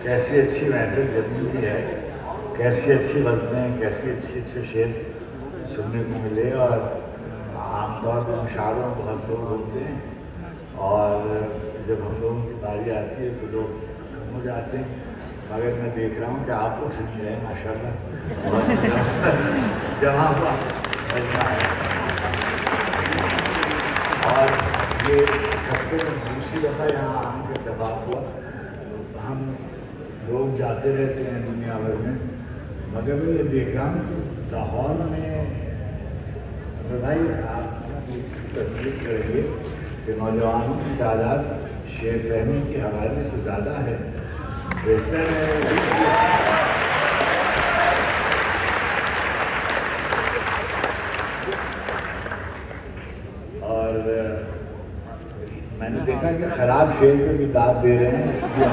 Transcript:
कैसी अच्छी महफिल जमी हुई है, कैसी अच्छी गज़लें, कैसी अच्छे अच्छे शेर सुनने को मिले। और आमतौर पर मुशायरों में बहुत लोग होते हैं और जब हम लोगों की बारी आती है तो लोग कम हो जाते हैं, मगर मैं देख रहा हूँ कि आप लोग सुन रहे हैं माशाल्लाह, बहुत जमा हुआ मजमा है। और ये सबसे दूसरी दफ़ा यहाँ आने का इत्तेफाक हुआ। हम लोग जाते रहते हैं दुनिया भर में, मगर मैं ये देख रहा हूँ कि लाहौर में भाई आप तस्दीक करेंगे कि नौजवानों की तादाद शेर फहमी के हवाले से ज़्यादा है, बेहतर है। और मैंने देखा कि ख़राब शेर को भी दाद दे रहे हैं, इसलिए